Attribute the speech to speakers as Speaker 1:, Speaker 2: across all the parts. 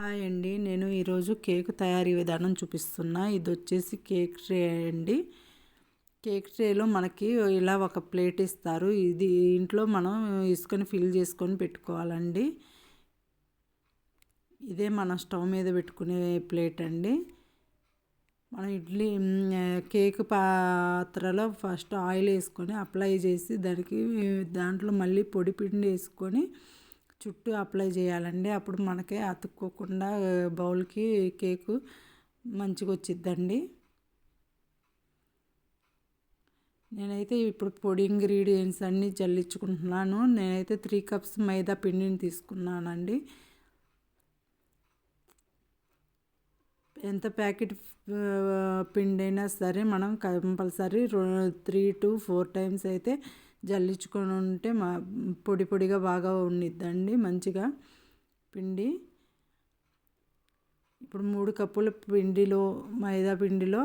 Speaker 1: Hi అండి. నేను ఈరోజు కేక్ తయారీ విధానం చూపిస్తున్నా. ఇది వచ్చేసి కేక్ ట్రే అండి. కేక్ ట్రేలో మనకి ఇలా ఒక ప్లేట్ ఇస్తారు. ఇది ఇంట్లో మనం ఇసుకని ఫిల్ చేసుకొని పెట్టుకోవాలండి. ఇదే మనం స్టవ్ మీద పెట్టుకునే ప్లేట్ అండి. మనం కేక్ పాత్రలో ఫస్ట్ ఆయిల్ వేసుకొని అప్లై చేసి దాంట్లో మళ్ళీ పొడి పిండి వేసుకొని చుట్టూ అప్లై చేయాలండి. అప్పుడు మనకి అతుక్కోకుండా బౌల్కి కేకు మంచిగా వచ్చిద్దండి. నేనైతే ఇప్పుడు పొడి ఇంగ్రీడియంట్స్ అన్నీ జల్లించుకుంటున్నాను. నేనైతే 3 కప్స్ మైదా పిండిని తీసుకున్నానండి. ఎంత ప్యాకెట్ పిండి అయినా సరే మనం కంపల్సరీ 3 to 4 టైమ్స్ అయితే జల్లించుకొని ఉంటే పొడి పొడిగా బాగా ఉండిద్దండి మంచిగా పిండి. ఇప్పుడు 3 కప్పుల పిండిలో మైదా పిండిలో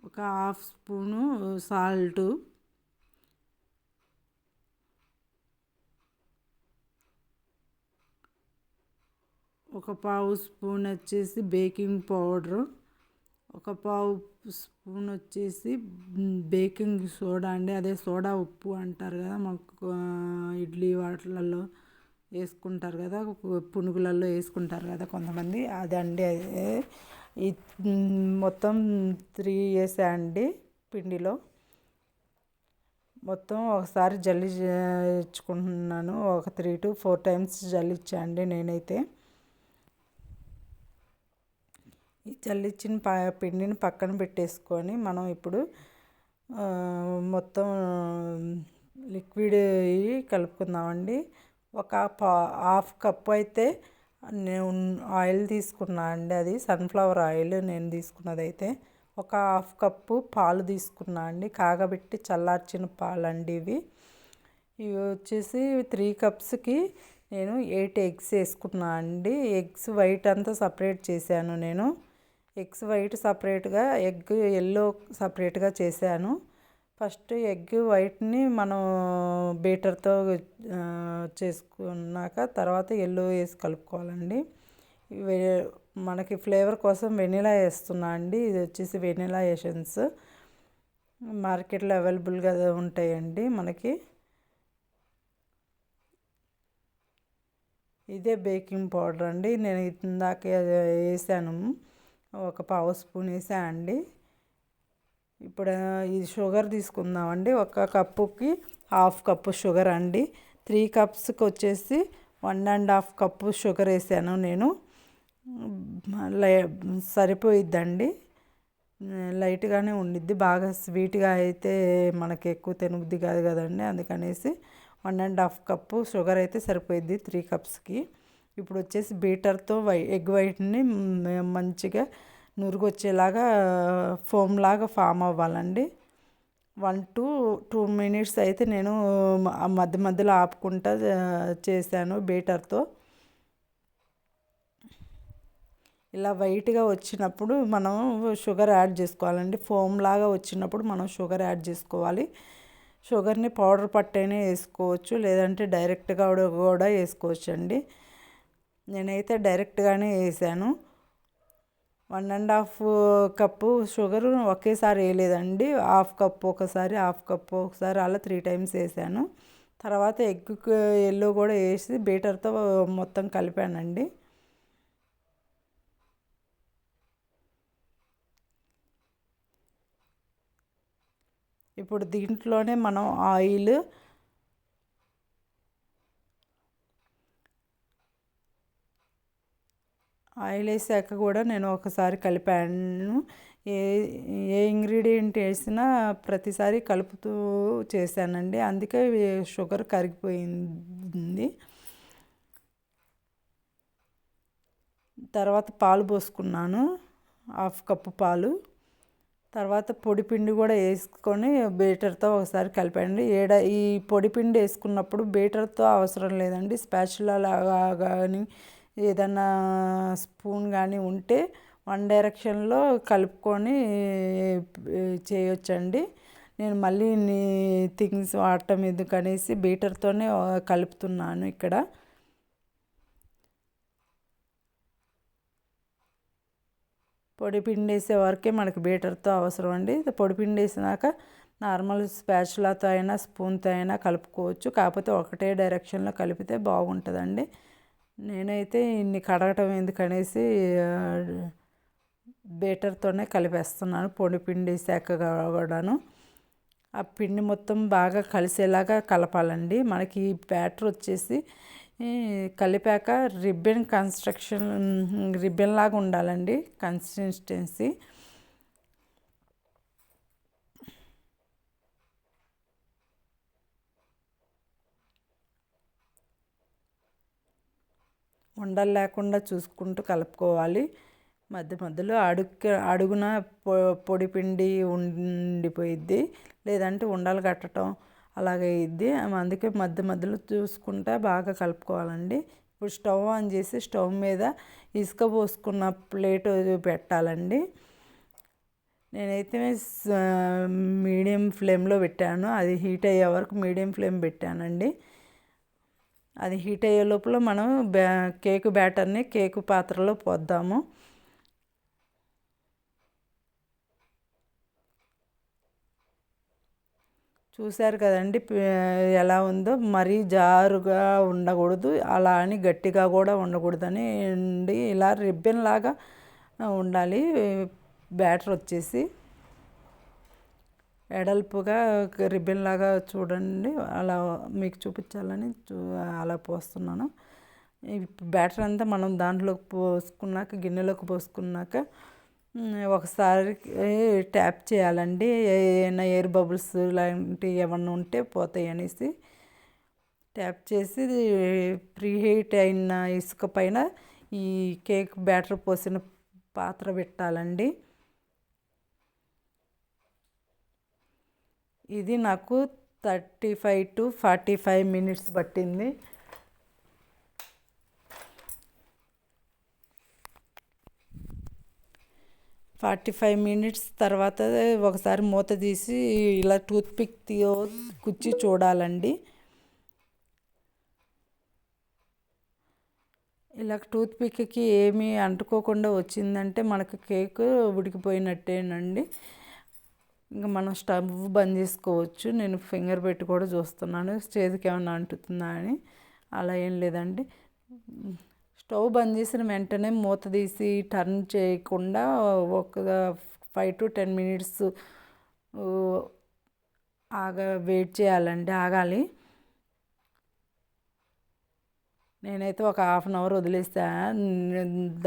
Speaker 1: ఒక హాఫ్ స్పూను సాల్టు, ఒక పావు స్పూన్ వచ్చేసి బేకింగ్ పౌడరు, ఒక పావు స్పూన్ వచ్చేసి బేకింగ్ సోడా అండి. అదే సోడా ఉప్పు అంటారు కదా, మాకు ఇడ్లీ వాటిలలో వేసుకుంటారు కదా, పునుగులలో వేసుకుంటారు కదా కొంతమంది, అదండి. అదే మొత్తం 3 వేసా అండి పిండిలో. మొత్తం ఒకసారి జల్లించుకుంటున్నాను. ఒక 3 to 4 టైమ్స్ జల్లించా అండి నేనైతే. ఈ జల్లించిన పిండిని పక్కన పెట్టేసుకొని మనం ఇప్పుడు మొత్తం లిక్విడ్ కలుపుకుందామండి. ఒక హాఫ్ కప్ అయితే నేను ఆయిల్ తీసుకున్నా అండి. అది సన్ఫ్లవర్ ఆయిల్ నేను తీసుకున్నది. అయితే ఒక హాఫ్ కప్పు పాలు తీసుకున్నా అండి. కాగబెట్టి చల్లార్చిన పాలండి ఇవి. ఇవి వచ్చేసి 3 కప్స్కి నేను 8 ఎగ్స్ వేసుకున్నా అండి. ఎగ్స్ వైట్ అంతా సపరేట్ చేశాను నేను. ఎగ్స్ వైట్ సపరేట్గా, ఎగ్ ఎల్లో సపరేట్గా చేశాను. ఫస్ట్ ఎగ్ వైట్ని మనం బీటర్తో చేసుకున్నాక తర్వాత ఎల్లో వేసి కలుపుకోవాలండి. మనకి ఫ్లేవర్ కోసం వెనిలా వేస్తున్నా అండి. ఇది వచ్చేసి వెనిలా ఎసెన్స్ మార్కెట్లో అవైలబుల్గా ఉంటాయండి మనకి. ఇదే బేకింగ్ పౌడర్ అండి. నేను ఇందాక వేసాను, ఒక పావు స్పూన్ వేసా అండి. ఇప్పుడు ఇది షుగర్ తీసుకుందామండి. ఒక కప్పుకి హాఫ్ కప్పు షుగర్ అండి. 3 కప్స్కి వచ్చేసి 1.5 కప్పు షుగర్ వేసాను నేను. సరిపోయిద్దండి, లైట్గానే ఉండిద్ది. బాగా స్వీట్గా అయితే మనకి ఎక్కువ తినబుద్ది కాదు కదండి, అందుకనేసి 1.5 కప్పు షుగర్ అయితే సరిపోయిద్ది 3 కప్స్కి. ఇప్పుడు వచ్చేసి బీటర్తో ఎగ్ వైట్ని మంచిగా నురుగు వచ్చేలాగా ఫోమ్ లాగా ఫామ్ అవ్వాలండి. 1 to 2 minutes అయితే నేను మధ్య మధ్యలో ఆపుకుంటా చేశాను బీటర్తో. ఇలా వైట్గా వచ్చినప్పుడు మనం షుగర్ యాడ్ చేసుకోవాలండి. ఫోమ్ లాగా వచ్చినప్పుడు మనం షుగర్ యాడ్ చేసుకోవాలి. షుగర్ని పౌడర్ పట్టైనా వేసుకోవచ్చు, లేదంటే డైరెక్ట్గా కూడా వేసుకోవచ్చు అండి. నేనైతే డైరెక్ట్గానే వేసాను. 1.5 కప్పు షుగర్ ఒకేసారి వేయలేదండి. హాఫ్ కప్పు ఒకసారి, హాఫ్ కప్పు ఒకసారి, అలా 3 టైమ్స్ వేసాను. తర్వాత ఎగ్ ఎల్లో కూడా వేసి బీటర్తో మొత్తం కలిపానండి. ఇప్పుడు దీంట్లోనే మనం ఆయిల్ వేసాక కూడా నేను ఒకసారి కలిపాను. ఏ ఇంగ్రీడియంట్ వేసినా ప్రతిసారి కలుపుతూ చేశానండి, అందుకే షుగర్ కరిగిపోయింది. తర్వాత పాలు పోసుకున్నాను, హాఫ్ కప్పు పాలు. తర్వాత పొడి పిండి కూడా వేసుకొని బీటర్తో ఒకసారి కలిపండి. ఈ పొడి పిండి వేసుకున్నప్పుడు బీటర్తో అవసరం లేదండి, స్పాచులా లాగా కానీ ఏదన్నా స్పూన్ కానీ ఉంటే వన్ డైరెక్షన్లో కలుపుకొని చేయొచ్చండి. నేను మళ్ళీ థింగ్స్ వాడటం ఎందుకనేసి బీటర్తోనే కలుపుతున్నాను ఇక్కడ. పొడి పిండి వేసే వరకే మనకి బీటర్తో అవసరం అండి. పొడి పిండి వేసినాక నార్మల్ స్పాచులాతో అయినా స్పూన్తో అయినా కలుపుకోవచ్చు. కాకపోతే ఒకటే డైరెక్షన్లో కలిపితే బాగుంటుందండి. నేనైతే ఇన్ని కడగటం ఎందుకనేసి బీటర్తోనే కలిపేస్తున్నాను. పొడి పిండి వేసాక కూడాను ఆ పిండి మొత్తం బాగా కలిసేలాగా కలపాలండి. మనకి ఈ బ్యాటర్ వచ్చేసి కలిపాక రిబ్బన్ లాగా ఉండాలండి కన్సిస్టెన్సీ. ఉండలు లేకుండా చూసుకుంటూ కలుపుకోవాలి. మధ్య మధ్యలో అడుగున పొడి పిండి ఉండిపోయిద్ది, లేదంటే ఉండలు కట్టడం అలాగే ఇద్ది. అందుకే మధ్య మధ్యలో చూసుకుంటా బాగా కలుపుకోవాలండి. ఇప్పుడు స్టవ్ ఆన్ చేసి స్టవ్ మీద ఇసుక పోసుకున్న ప్లేట్ పెట్టాలండి. నేనైతే మీడియం ఫ్లేమ్లో పెట్టాను. అది హీట్ అయ్యే వరకు మీడియం ఫ్లేమ్ పెట్టానండి. అది హీట్ అయ్యే లోపల మనం కేకు బ్యాటర్ని కేకు పాత్రలో పోద్దాము. చూశారు కదండి ఎలా ఉందో. మరీ జారుగా ఉండకూడదు, అలా అని గట్టిగా కూడా ఉండకూడదని ఇలా రిబ్బన్ లాగా ఉండాలి. బ్యాటర్ వచ్చేసి ఎడల్పుగా రిబ్బన్ లాగా చూడండి. అలా మీకు చూపించాలని అలా పోస్తున్నాను. బ్యాటర్ అంతా మనం దాంట్లోకి పోసుకున్నాక, గిన్నెలోకి పోసుకున్నాక ఒకసారి ట్యాప్ చేయాలండి. ఏమైనా ఎయిర్ బబుల్స్ లాంటివి ఏమన్నా ఉంటే పోతాయి అనేసి ట్యాప్ చేసి ప్రీ హీట్ అయిన ఇసుక పైన ఈ కేక్ బ్యాటర్ పోసిన పాత్ర పెట్టాలండి. ఇది నాకు 35 to 45 మినిట్స్ పట్టింది. ఫార్టీ 45 మినిట్స్ తర్వాత ఒకసారి మూత తీసి ఇలా టూత్పిక్ కుచ్చి చూడాలండి. ఇలా టూత్పిక్కి ఏమీ అంటుకోకుండా వచ్చిందంటే మనకు కేక్ ఉడికిపోయినట్టేనండి. ఇంకా మనం స్టవ్ బంద్ చేసుకోవచ్చు. నేను ఫింగర్ పెట్టి కూడా చూస్తున్నాను చేతికి ఏమైనా అంటుతుందా అని. అలా ఏం లేదండి. స్టవ్ బంద్ చేసిన వెంటనే మూత తీసి టర్న్ చేయకుండా ఒక 5 to 10 మినిట్స్ వెయిట్ చేయాలండి, ఆగాలి. నేనైతే ఒక హాఫ్ అన్ అవర్ వదిలేస్తాను.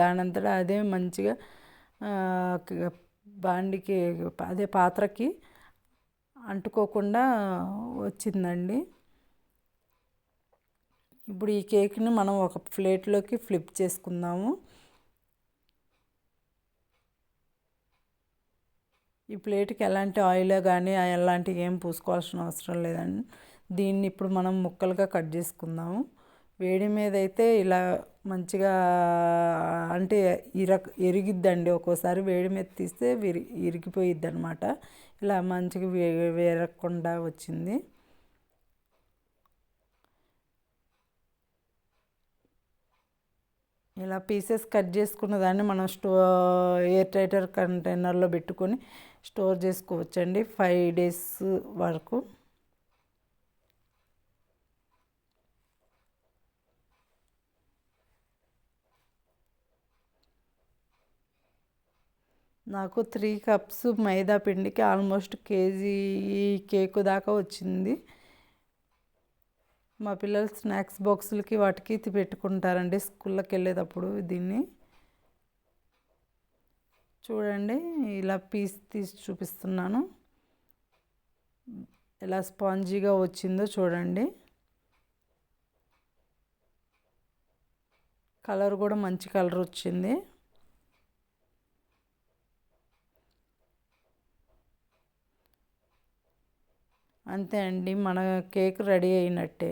Speaker 1: దానంతటా అదే మంచిగా బాండికి అదే పాత్రకి అంటుకోకుండా వచ్చిందండి. ఇప్పుడు ఈ కేక్ని మనం ఒక ప్లేట్లోకి ఫ్లిప్ చేసుకుందాము. ఈ ప్లేట్కి ఎలాంటి ఆయిల్ కానీ ఎలాంటివి ఏం పూసుకోవాల్సిన అవసరం లేదండి. దీన్ని ఇప్పుడు మనం ముక్కలుగా కట్ చేసుకుందాము. వేడి మీద అయితే ఇలా మంచిగా అంటే ఎరిగిద్దండి. ఒక్కోసారి వేడి మీద తీస్తే ఇరిగిపోయిద్ది అనమాట. ఇలా మంచిగా వేరకుండా వచ్చింది. ఇలా పీసెస్ కట్ చేసుకున్న దాన్ని మనం ఎయిర్ టైటర్ కంటైనర్లో పెట్టుకొని స్టోర్ చేసుకోవచ్చండి 5 days వరకు. నాకు 3 cups మైదా పిండికి ఆల్మోస్ట్ కేజీ కేకు దాకా వచ్చింది. మా పిల్లలు స్నాక్స్ బాక్సులకి వాటికి పెట్టుకుంటారండి స్కూల్లోకి వెళ్ళేటప్పుడు. దీన్ని చూడండి, ఇలా పీస్ తీసి చూపిస్తున్నాను. ఎలా స్పాంజీగా వచ్చిందో చూడండి. కలర్ కూడా మంచి కలర్ వచ్చింది. అంతే అండి, మన కేక్ రెడీ అయినట్టే.